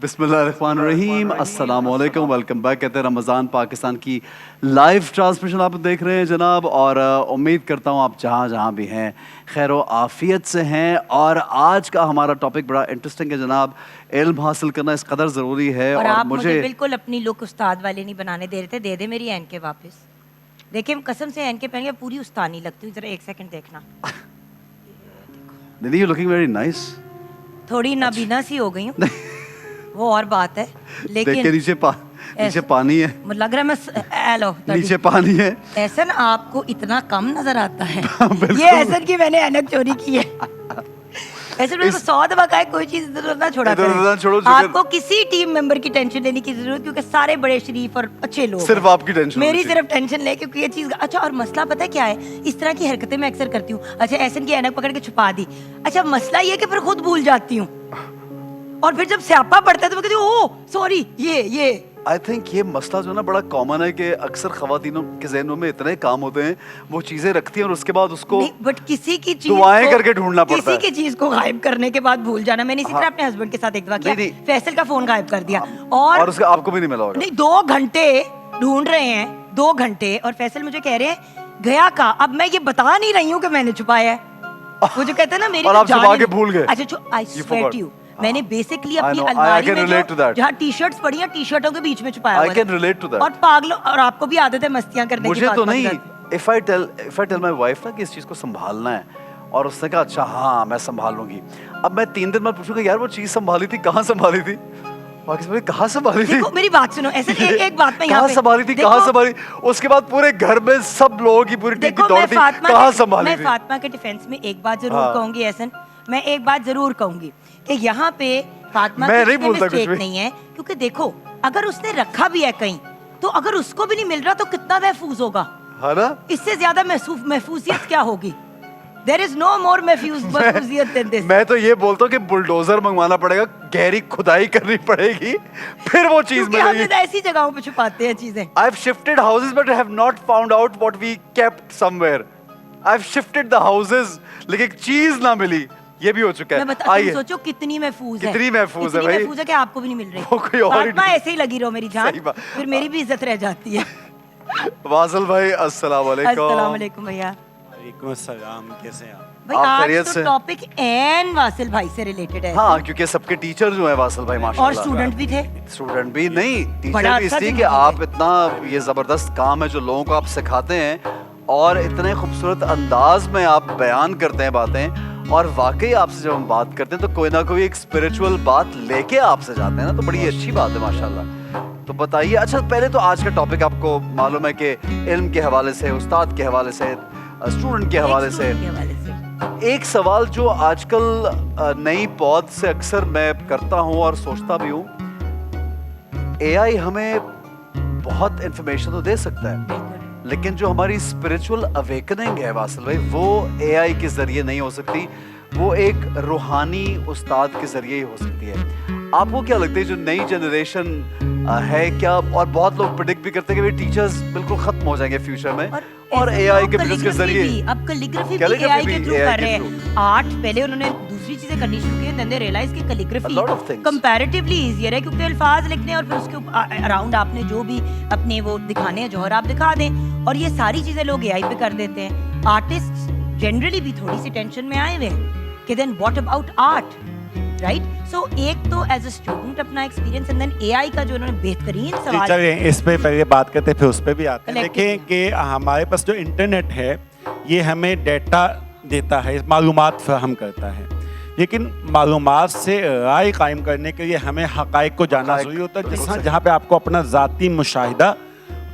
بسم اللہ الرحمن الرحیم. السلام علیکم, ویلکم بیک. کہتے ہیں رمضان پاکستان کی لائیو ٹرانسمیشن آپ دیکھ رہے ہیں جناب, اور امید کرتا ہوں آپ جہاں بھی ہیں خیر و عافیت سے ہیں. اور آج کا ہمارا ٹاپک بڑا انٹرسٹنگ ہے جناب. علم حاصل کرنا اس قدر ضروری ہے. اور آپ مجھے بالکل اپنی لک استاد والے نہیں بنانے دے رہے تھے. دے دے میری اینکیں واپس. دیکھیں قسم سے اینکیں پہن کے پوری استانی لگتی ہوں. ذرا ایک سیکنڈ دیکھنا. دیدی یو لوکنگ ویری نائس. تھوڑی نابینا سی ہو گئی ہوں, وہ اور بات ہے, لیکن نیچے پانی ہے, لگ رہا ہے میں نیچے پانی ہے. احسن آپ کو اتنا کم نظر آتا ہے. یہ احسن کی میں نے اینک چوری کی ہے. ایسے میں 100 دفعہ کہا ہے کوئی چیز ادھر نہ چھوڑا کریں. آپ کو کسی ٹیم ممبر کی ٹینشن لینے کی ضرورت, کیونکہ سارے بڑے شریف اور اچھے لوگ. صرف آپ کی ٹینشن, میری صرف ٹینشن لے, کیونکہ یہ چیز. اچھا اور مسئلہ پتہ کیا ہے, اس طرح کی حرکتیں میں اکثر کرتی ہوں. اچھا احسن کی اینک پکڑ کے چھپا دی. اچھا مسئلہ یہ کہ پھر خود بھول جاتی ہوں, اور پھر جب سیاپا پڑتا ہے تو میں کہتی ہوں او سوری. یہ آئی تھنک یہ مسئلہ جو ہے نا بڑا کامن ہے کہ اکثر خواتینوں کے ذہنوں میں اتنے کام ہوتے ہیں, وہ چیزیں رکھتی ہیں اور اس کے بعد اس کو بٹ کسی کی چیز دعائیں کر کے ڈھونڈنا پڑتا ہے. کسی کی چیز کو غائب کرنے کے بعد بھول جانا. میں نے اسی طرح اپنے ہسبینڈ کے ساتھ ایک دفعہ کیا, فیصل کا فون غائب کر دیا, اور اس کا آپ کو بھی نہیں ملا ہوگا. نہیں 2 گھنٹے ڈھونڈ رہے ہیں, 2 گھنٹے, اور فیصل مجھے کہہ رہے ہیں گیا کا. اب میں یہ بتا نہیں رہی ہوں کہ میں نے چھپایا ہے. وہ جو کہتے ہیں نا میری, اور آپ چھپا کے بھول گئے. اچھا آئی سویئر ٹو یو, میں نے بیسکلی اپنی الماری میں جہاں ٹی شرٹس پڑی ہیں ٹی شرٹوں کے بیچ میں چھپایا ہوا ہے. اور پاگلوں, اور آپ کو بھی عادت ہے مستیاں کرنے کی. مجھے تو نہیں. if I tell my wife نا کہ اس چیز کو سنبھالنا ہے, اور اس نے کہا اچھا ہاں میں سنبھال لوں گی, اب میں 3 دن بعد پوچھوں گا یار وہ چیز سنبھالی تھی, کہاں سنبھالی تھی, کہاں سنبھالی تھی. میری بات سنو, ایسے ایک بات میں کہاں سنبھالی تھی, کہاں سنبھالی. اس کے بعد پورے گھر میں سب لوگوں کی پوری ٹیم کی دوڑ تھی, کہاں سنبھالی تھی. میں فاطمہ کے ڈیفینس میں ایک بات ضرور کہوں گی احسن, میں ایک بات ضرور کہوں گی کہ یہاں پہ فاطمہ کی مسٹیک نہیں ہے, کیونکہ دیکھو اگر اس نے رکھا بھی ہے کہیں, تو اگر اس کو بھی نہیں مل رہا تو کتنا محفوظ ہوگا, اس سے زیادہ محفوظیت کیا ہوگی. There is no more محفوظیت than this. میں تو یہ بولتا ہوں کہ بلڈوزر منگوانا پڑے گا, گہری کھدائی کرنی پڑے گی, پھر وہ چیز ملے گی. ہم ایسی جگہوں پہ چھپاتے ہیں چیزیں. I've shifted houses but I have not found out what we kept somewhere. I've shifted the houses, لیکن چیز نہ ملی. یہ بھی ہو چکا ہے. آئیے سوچو کتنی محفوظ ہے, کتنی محفوظ ہے بھائی, محفوظ ہے کہ آپ کو بھی نہیں مل رہی. فاطمہ ایسے ہی لگی رہو میری جان, پھر میری بھی عزت رہ جاتی ہے. واصل بھائی السلام علیکم. السلام علیکم بھیا. وعلیکم السلام, کیسے ہیں آپ؟ بھائی آج تو ٹاپک این واصل بھائی سے ریلیٹڈ ہے. ہاں کیونکہ سب کے ٹیچر جو ہیں واصل بھائی ماشاءاللہ, اور اسٹوڈنٹ بھی تھے. اسٹوڈنٹ بھی نہیں, ٹیچر بھی, اس لیے کہ آپ اتنا یہ زبردست کام ہے جو لوگوں کو آپ سکھاتے ہیں, اور اتنے خوبصورت انداز میں آپ بیان کرتے ہیں باتیں, اور واقعی آپ سے جب ہم بات کرتے ہیں تو کوئی نہ کوئی ایک اسپرچول بات لے کے آپ سے جاتے ہیں نا, تو بڑی اچھی بات ہے ماشاءاللہ. تو بتائیے, اچھا پہلے تو آج کا ٹاپک آپ کو معلوم ہے کہ علم کے حوالے سے, استاد کے حوالے سے, اسٹوڈنٹ کے حوالے سے. ایک سوال جو آج کل نئی پود سے اکثر میں کرتا ہوں اور سوچتا بھی ہوں, اے آئی ہمیں بہت انفارمیشن تو دے سکتا ہے, لیکن جو ہماری اسپرچول اویکننگ ہے واصل بھائی, وہ اے آئی کے ذریعے نہیں ہو سکتی, وہ ایک روحانی استاد کے ذریعے ہی ہو سکتی ہے. آپ کو کیا لگتا ہے جو نئی جنریشن ہے کیا, اور بہت لوگ پریڈکٹ بھی کرتے ہیں کہ ٹیچرز بالکل ختم ہو جائیں گے فیوچر میں, اور اے آئی کے بزنس کے ذریعے. اب کیلیگرافی بھی اے آئی کے تھرو کر رہے ہیں. آرٹ پہلے انہوں نے دوسری چیزیں کرنی شروع کی, دین دے ریئلائز کہ کیلیگرافی کمپیریٹیولی ایزیئر ہے, کیونکہ الفاظ لکھنے اور پھر اس کے اراؤنڈ آپ نے جو بھی اپنے وہ دکھانے ہیں جوہر آپ دکھا دیں, اور یہ ساری چیزیں لوگ اے آئی پہ کر دیتے ہیں. آرٹسٹ جنرلی بھی تھوڑی سی ٹینشن میں آئے ہوئے ہیں کہ دین واٹ اباؤٹ آرٹ, رائٹ. سو ایک تو ایز اے اسٹوڈنٹ اپنا ایکسپیرینس, اینڈ دین اے آئی کا جو انہوں نے بہترین سوال. چلیے اس پہ پہلے بات کرتے پھر اس پہ بھی آتے ہیں. دیکھیں کہ ہمارے پاس جو انٹرنیٹ ہے یہ ہمیں ڈیٹا دیتا ہے, معلومات فراہم کرتا ہے, لیکن معلومات سے رائے قائم کرنے کے لیے ہمیں حقائق کو جاننا ضروری ہوتا ہے, جہاں پہ آپ کو اپنا ذاتی مشاہدہ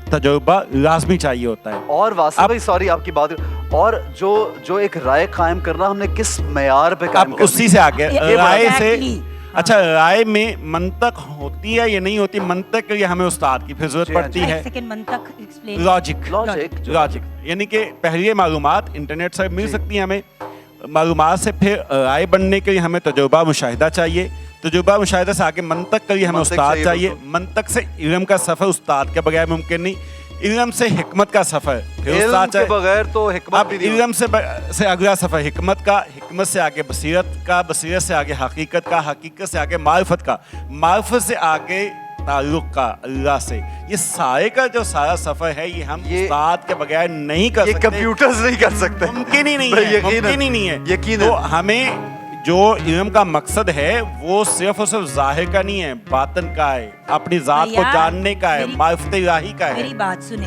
تجربہ لازمی چاہیے ہوتا ہے. اور واصل بھائی سوری آپ کی بات, اور جو ایک رائے قائم کرنا ہم نے کس معیار پہ قائم کرنا, اسی سے آگے رائے سے. اچھا رائے میں منطق ہوتی ہے یا نہیں ہوتی, منطق کے لیے ہمیں استاد کی پھر ضرورت پڑتی ہے. لاجک یعنی کہ پہلے معلومات انٹرنیٹ سے مل سکتی ہیں ہمیں, معلومات سے پھر رائے بننے کے لیے ہمیں تجربہ مشاہدہ چاہیے, تجربہ مشاہدہ سے آگے منطق کے لیے ہمیں استاد چاہیے, منطق سے علم کا سفر استاد کے بغیر ممکن نہیں, इल्म से हिकमत का सफर, फिर इल्म उस्ताद के चाहे- बगैर तो हिकमत अब भी नहीं इल्म से अगला सफर हिकमत का, हिकमत से आगे बसीरत का, बसीरत से आगे हकीकत का, हकीकत से आगे मारिफत का, मारिफत से आगे ताल्लुक का अल्लाह से। ये सारे का जो सारा सफर है ये हम उस्ताद के बगैर नहीं कर ये सकते, कंप्यूटर्स नहीं कर सकते, मुमकिन ही नहीं भाई, है, यकीनन, मुमकिन ही नहीं है। यकीनन। तो हमें जो इल्म का मकसद है वो सिर्फ और सिर्फ जाहिर का नहीं है, बातन का है, अपनी जात को भैया, जानने का है, मेरी- मारिफत इलाही का है। मेरी बात सुने,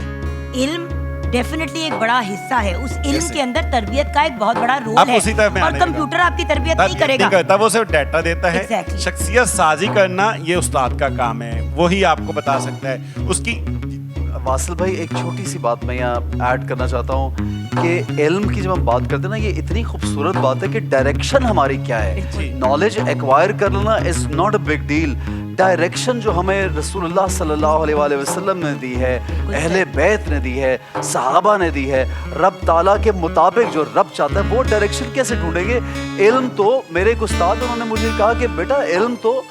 इल्म डेफिनेटली एक बड़ा हिस्सा है, उस इल्म Yes, के अंदर तरबियत का एक बहुत बड़ा रोल अब है, उसी तरफ मैं और आने लगा। कंप्यूटर आपकी तरबियत नहीं करेगा। करता, वो सिर्फ डाटा देता है। Exactly. शख्सियत साजी करना ये उस्ताद का काम है, वही आपको बता सकता है उसकी। वासिल भाई एक छोटी सी बात मैं यहाँ ऐड करना चाहता हूँ कि इल्म की जब हम बात करते हैं ना, ये इतनी खूबसूरत बात है कि डायरेक्शन हमारी क्या है। नॉलेज एक्वायर कर लेना is not a big deal, direction जो हमें रसूलुल्लाह सल्लल्लाहु अलैहि वसल्लम ने दी है, अहले बैत ने दी है, सहाबा ने दी है, रब ताला के मुताबिक जो रब चाहता है वो डायरेक्शन कैसे ढूंढेंगे। इल्म तो मेरे एक उस्ताद उन्होंने मुझे कहा कि बेटा इल्म तो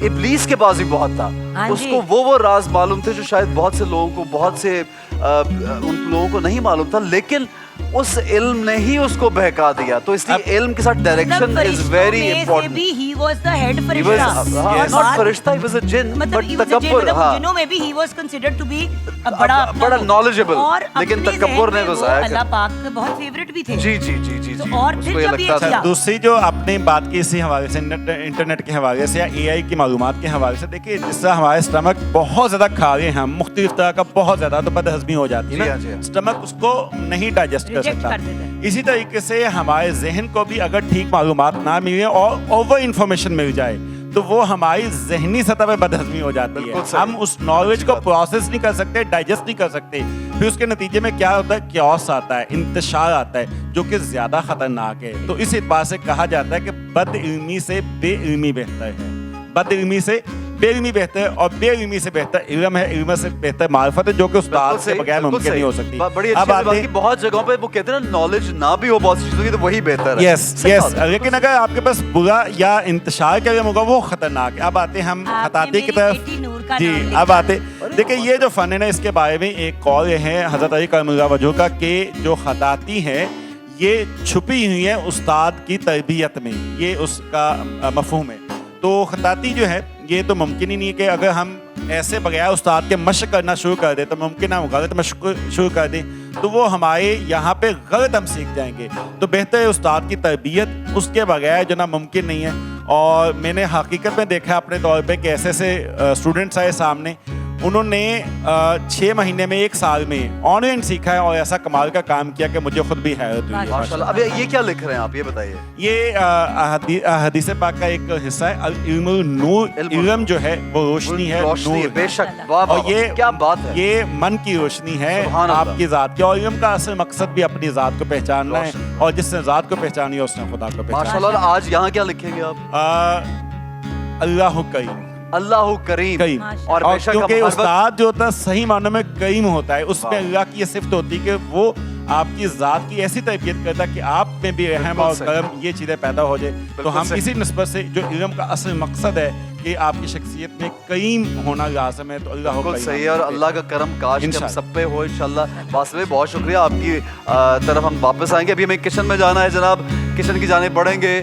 इब्लीस के पास भी बहुत था, हाँ उसको वो राज मालूम थे जो शायद बहुत से लोगों को, बहुत से उन लोगों को नहीं मालूम था, लेकिन उस इल्म ने ही उसको बहका दिया। तो इसलिए इल्म के साथ direction is very important. he was the head He Firishta. was और not बात- फरिश्ता, he was a jinn, मतलब but he was a jinn, तकब्बुर, मतलब हाँ। जिन्हों में भी he was considered to be a बड़ा अपना बड़ा वो। knowledgeable, और लेकिन अपने तकब्बुर ज़हन ने में घुसाया वो कर- अल्लाह पाक के बहुत फेवरेट भी थे। जी जी जी जी तो जी, और फिर उसको ये जब ये लगता था। किया- दूसरी जो आपने बात की इसी हवाले से, इंटरनेट के हवाले से या एआई की मालूमात के हवाले से, देखिए जिससे हमारे स्टमक बहुत ज्यादा खा रहे हैं हम मुख्तलिफ तरह का, बहुत ज्यादा तो बदहजमी हो जाती है जी हाँ, जी ना, हाँ। स्टमक उसको नहीं डाइजेस्ट कर Reject सकता। कर देता है। इसी तरीके से हमारे जहन को भी अगर ठीक मालूमात ना मिले और ओवर इंफॉर्मेशन मिल जाए तो वो हमारी जहनी सतह पे बदहजमी हो जाती बिल्कुल है। सही। हम उस नॉलेज को प्रोसेस नहीं कर सकते, डाइजेस्ट नहीं कर सकते, फिर उसके नतीजे में क्या होता है, क्योस आता है, इंतशार आता है, जो कि ज्यादा खतरनाक है। तो इस एतबार से कहा जाता है कि बदइल्मी से बेइल्मी बेहतर है, बदइल्मी से बेइल्मी बेहतर है, और बेइल्मी से बेहतर इल्म है, इल्म से बेहतर मारिफत है, जो कि उस्ताद के बगैर मुमकिन नहीं हो सकती। बड़ी अच्छी बात की, बहुत जगहों पे वो कहते हैं ना, नॉलेज ना भी हो बहुत सी चीजों की तो वही बेहतर है। यस सही यस, बात है। लेकिन अगर आपके पास बुरा या इंतशार का इल्म होगा वो खतरनाक है। अब आते हम आपने खताती की मेरी बेटी नूर का तरफ। जी, नाम लिखा। अब आते, देखिए ये जो फन है ना, इसके बारे में एक कॉल है हजरत अली करमुल्लाह वजह का कि जो खताती है ये छुपी हुई है उस्ताद की तरबियत में, ये उसका मफहूम है। तो खताती जो है ये तो मुमकिन ही नहीं है कि अगर हम ऐसे बगैर उस्ताद के मशक करना शुरू कर दें तो मुमकिन है हम गलत मशक शुरू कर दें तो वो हमारे यहाँ पे गलत हम सीख जाएंगे। तो बेहतर है उस्ताद की तरबियत, उसके बगैर जो ना मुमकिन नहीं है। और मैंने हकीकत में देखा अपने तौर पे कि ऐसे स्टूडेंट्स आए सामने, उन्होंने 6 महीने में 1 साल में ऑनलाइन सीखा है और ऐसा कमाल का काम किया कि मुझे खुद भी हैरत हुई है। माशाल्लाह। अब ये क्या लिख रहे हैं आप, ये बताइए। ये हदीस पाक का एक हिस्सा है, इल्मुल नूर, इल्म जो है वो रोशनी है, रोशनी है, नूर है। बेशक। वाह वाह, और ये क्या बात है। ये मन की रोशनी है सुभान अल्लाह। आपकी जात की, और इल्म का असल मकसद भी अपनी जात को पहचानना है, रोशन। और जिसने जात को पहचानी है उसने खुदा को पहचाना। माशाल्लाह। आज यहाँ क्या लिखेंगे आप? अल्लाह करीम, अल्लाह करीम। करीम। और और बेशक क्योंकि हम उस्ताद जो होता है सही मानों में करीम होता है, उसमें वाह। अल्लाह की ये सिफ्त होती है कि वो आपकी जात की ऐसी तरबियत करता है कि आप में भी रहम बिल्कुल और सही। करम ये चीज़ें पैदा हो जाए। तो बिल्कुल हम सही। इसी निस्बत से जो इल्म का असल मकसद है कि आपकी शख्सियत में करीम होना लाज़िम है, तो अल्लाह बिल्कुल सही है। और अल्लाह का करम काश कि हम इंशाअल्लाह। सब पे हो इंशाल्लाह। वास्तव में बहुत शुक्रिया आपकी तरफ हम वापस आएंगे। अभी हमें किचन में जाना है जनाब, किचन की जाने पड़ेंगे।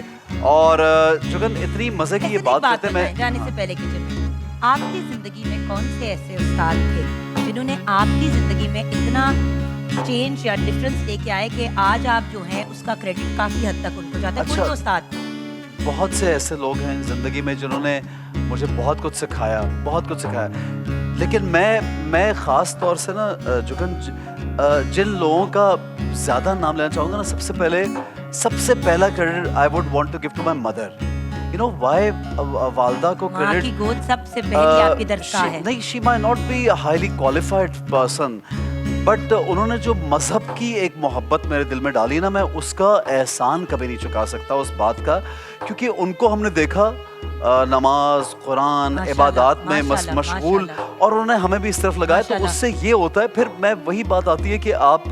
और जुगन इतनी मजे की ये बात करते हैं, मैं जाने से पहले किचन में आपकी जिंदगी में कौन से ऐसे उस्ताद थे जिन्होंने आपकी जिंदगी में इतना चेंज या डिफरेंस लेके आए कि आज आप जो हैं उसका क्रेडिट काफी हद तक उनको जाता है? अच्छा। कौन से उस्ताद? बहुत से ऐसे लोग हैं ज़िंदगी में जिन्होंने मुझे बहुत कुछ सिखाया, बहुत कुछ सिखाया। लेकिन मैं ख़ास तौर से ना जुगन जिन लोगों का ज़्यादा नाम लेना चाहूँगा ना, सबसे पहला credit I would want to give to my mother. You know why? वालदा को माँ की क्रेडिट गोद सबसे पहली आपकी दरगाह है। नहीं, she my not be highly qualified person, but उन्होंने जो मज़हब की एक मोहब्बत मेरे दिल में डाली ना, मैं उसका एहसान कभी नहीं चुका सकता उस बात का। क्योंकि उनको हमने देखा नमाज, कुरान, इबादत में मशगूल, और उन्होंने हमें भी इस तरफ लगाया। तो उससे ये होता है, फिर मैं वही बात आती है कि आप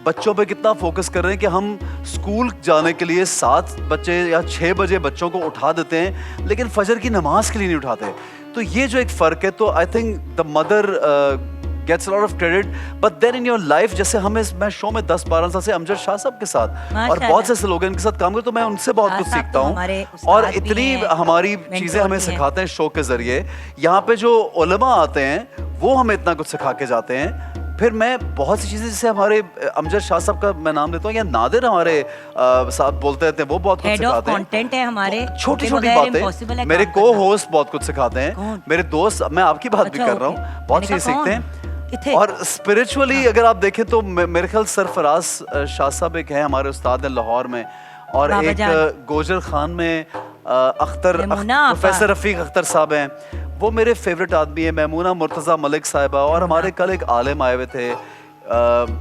बच्चों पे कितना फोकस कर रहे हैं कि हम स्कूल जाने के लिए 7 बजे या 6 बजे बच्चों को उठा देते हैं, लेकिन फजर की नमाज के लिए नहीं उठाते। तो ये जो एक फ़र्क है, तो I think the mother gets a lot of credit, but then in your life, जैसे मैं शो में 10-12 साल से अमजद शाह साहब के साथ और बहुत से लोगों के साथ काम करता हूँ, तो मैं उनसे बहुत कुछ सीखता हूँ और इतनी हमारी चीजें हमें सिखाते हैं शो के जरिए. यहाँ पे जो उलमा आते हैं वो हमें इतना कुछ सिखा के जाते हैं. फिर मैं बहुत सी चीज़ें जैसे हमारे अमजद शाह साहब का मैं नाम लेता हूँ या नादिर हमारे साहब बोलते रहते हैं, वो बहुत कुछ सिखाते हैं. कंटेंट है हमारे, छोटी छोटी बातें. मेरे को होस्ट बहुत कुछ सिखाते हैं. मेरे दोस्त, मैं आपकी बात भी कर रहा हूँ, बहुत चीज़ सीखते हैं. और स्पिरिचुअली अगर आप देखें तो मेरे ख्याल सरफराज शाह साहब एक है हमारे उस्ताद हैं लाहौर में, और एक गोजर खान में अख्तर प्रोफेसर रफीक अख्तर साहब हैं, वो मेरे फेवरेट आदमी है. मैमूना मुर्तज़ा मलिक साहिबा, और हमारे कल एक आलिम आए हुए थे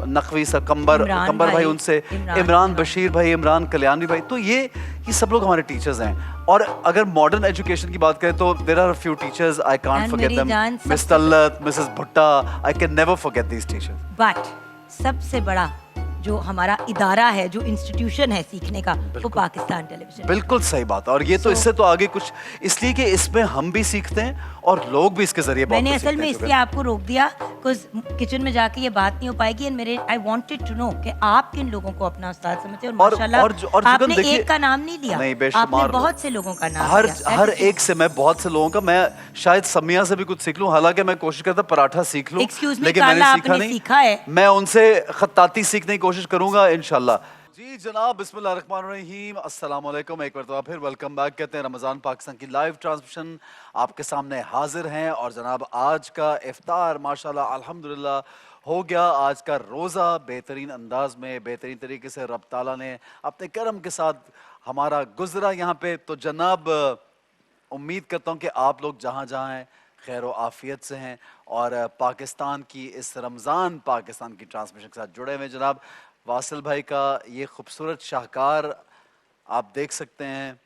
नकवी साहब, कंबर भाई, उनसे इमरान बशीर भाई, इमरान कल्याणी भाई. तो ये सब लोग हमारे टीचर्स हैं. और अगर मॉडर्न एजुकेशन की बात करें तो there are a few teachers I can't forget them. Miss Talat, Mrs Bhutta, I can never forget these teachers. But सबसे बड़ा जो हमारा इदारा है, जो इंस्टीट्यूशन है सीखने का, वो पाकिस्तान टेलीविजन. बिल्कुल सही बात. और ये तो इससे तो आगे कुछ, इसलिए कि इसमें हम भी सीखते हैं और लोग भी इसके जरिए. मैंने असल में इसलिए आपको रोक दिया बिकॉज़ किचन में जाके ये बात नहीं हो पाएगी. एंड मेरे आई वांटेड टू नो कि आप किन लोगों को अपना उस्ताद समझते हैं. और माशाल्लाह आपने एक का नाम नहीं लिया, नहीं, बेशुमार आपने बहुत से लोगों का नाम लिया. हर एक से मैं बहुत से लोगों का, मैं शायद समिया से भी कुछ सीख लूं. हालांकि मैं कोशिश करता पराठा सीख लूं, लेकिन मैंने सीखा नहीं. मैं उनसे खत्ताती सीखने की कोशिश करूंगा इंशाल्लाह. जी जनाब, बिस्मिल्लाहिर्रहमानिर्रहीम, अस्सलाम वालेकुम. एक बार फिर वेलकम बैक कहते हैं. रमज़ान पाकिस्तान की लाइव ट्रांसमिशन आपके सामने हाजिर हैं. और जनाब आज का इफ्तार माशाल्लाह अल्हम्दुलिल्लाह हो गया. आज का रोज़ा बेहतरीन अंदाज में, बेहतरीन तरीके से रब ताला ने अपने करम के साथ हमारा गुजरा यहाँ पे. तो जनाब उम्मीद करता हूँ कि आप लोग जहाँ जहाँ हैं खैर व आफियत से हैं और पाकिस्तान की इस रमज़ान पाकिस्तान की ट्रांसमिशन के साथ जुड़े हुए. जनाब वासिल भाई का ये खूबसूरत शाहकार आप देख सकते हैं.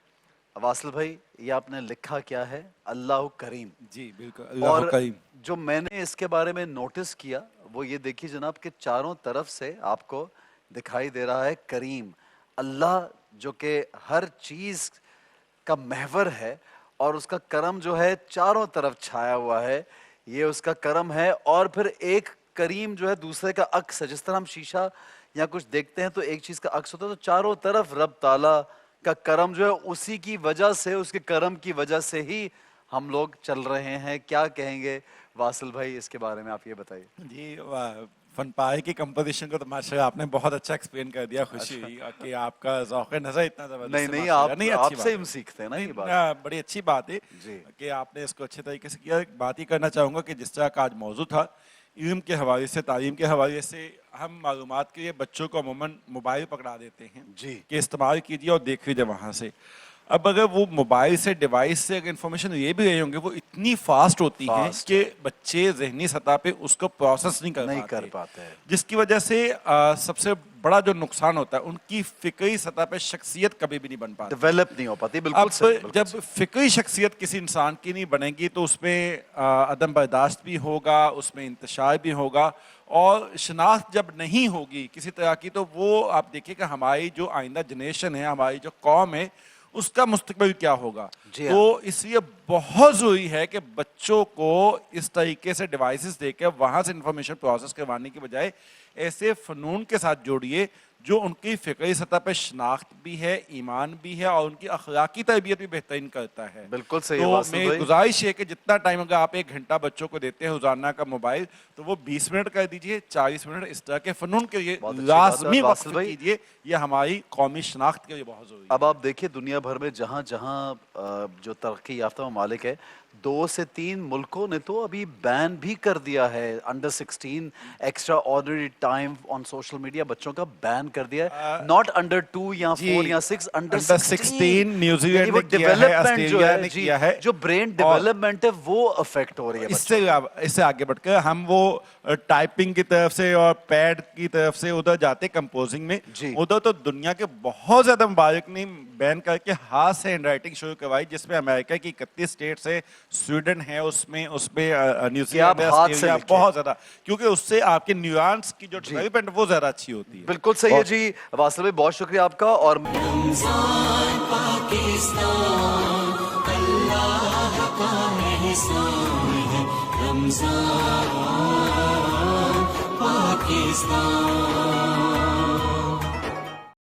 वासिल भाई, ये आपने लिखा क्या है? अल्लाह करीम. जी बिल्कुल, अल्लाह करीम. जो मैंने इसके बारे में नोटिस किया वो ये देखिए जनाब कि चारों तरफ से आपको दिखाई दे रहा है करीम. अल्लाह जो कि हर चीज़ का महवर है और उसका करम जो है चारों तरफ छाया हुआ है, ये उसका करम है. और फिर एक करीम जो है दूसरे का अक्स है. जिस तरह हम शीशा या कुछ देखते हैं तो एक चीज़ का अक्स होता है, तो चारों तरफ रब ताला का करम जो है उसी की वजह से, उसके करम की वजह से ही हम लोग चल रहे हैं. क्या कहेंगे वासिल भाई इसके बारे में, आप ये बताइए. जी फन पाए की कंपोजिशन को तो माशाल्लाह आपने बहुत अच्छा एक्सप्लेन कर दिया. खुशी हुई कि आपका ज़ौक़ नज़र इतना ज़बरदस्त. नहीं आपसे हम सीखते हैं ना. ये बात बड़ी अच्छी बात है कि आपने इसको अच्छे तरीके से किया. बात ही करना चाहूँगा कि जिस तरह का आज मौजू था, इल्म के हवाले से, तालीम के हवाले से, हम मालूमात के लिए बच्चों को अमूमन मोबाइल पकड़ा देते हैं जी कि इस्तेमाल कीजिए और देख लीजिए वहाँ से. अब अगर वो मोबाइल से, डिवाइस से अगर इन्फॉर्मेशन ये भी रहे होंगे, वो इतनी फास्ट होती है कि बच्चे जहनी सतह पे उसको प्रोसेस नहीं कर पाते हैं. जिसकी वजह से सबसे बड़ा जो नुकसान होता है, उनकी फिक्री सतह पे शख्सियत कभी भी नहीं बन पाती, डेवलप नहीं हो पाती. बिल्कुल. अब जब फिक्री शख्सियत किसी इंसान की नहीं बनेगी तो उसमें अदम बर्दाश्त भी होगा, उसमें इंतशार भी होगा. और शनाख्त जब नहीं होगी किसी तरह की, तो वो आप देखिएगा हमारी जो आइंदा जनरेशन है, हमारी जो कौम है, उसका मुस्तकबिल क्या होगा. तो इसलिए बहुत ज़रूरी है कि बच्चों को इस तरीके से डिवाइसेस देकर वहाँ से इंफॉर्मेशन प्रोसेस करवाने की बजाय ऐसे फ़नून के साथ जोड़िए जो उनकी फ़िक्री सतह पर शनाख्त भी है, ईमान भी है और उनकी अखलाकी तरबियत भी बेहतरीन करता है. बिल्कुल सही. तो मेरी गुजारिश है कि जितना टाइम अगर आप 1 घंटा बच्चों को देते हैं रोजाना का मोबाइल, तो वो 20 मिनट कर दीजिए, 40 मिनट इस तरह के फ़नून के लिए लाज़मी वक्त कीजिए. ये हमारी कौमी शनाख्त के लिए बहुत ज़रूरी है. अब आप देखिए दुनिया भर में जहाँ जहाँ जो तरक्की याफ्ता ममालिक है, 2 से 3 मुल्कों ने तो अभी बैन भी कर दिया है under 16 extra ordinary time on social media. बच्चों का बैन कर दिया है. नॉट अंडर 2 या 4 या 6, अंडर 16. न्यूजीलैंड ने किया है, ऑस्ट्रेलिया ने किया है. जो ब्रेन डेवलपमेंट है वो अफेक्ट हो रही है. इससे आगे बढ़कर हम वो टाइपिंग की तरफ से और पैड की तरफ से उधर जाते कंपोजिंग में. उधर तो दुनिया के बहुत ज्यादा मुबारक ने बैन करके हाथ से हैंड राइटिंग शुरू करवाई, जिसमें अमेरिका की 31 स्टेट से, स्वीडन है उसमें न्यूजीलैंड है, ऑस्ट्रेलिया, बहुत ज्यादा, क्योंकि उससे आपके न्यूआंस की जो डेवलपमेंट वो ज्यादा अच्छी होती है. बिल्कुल सही है जी. वासिल भाई बहुत शुक्रिया आपका. और اللہ کا احسان ہے رمضان پاکستان.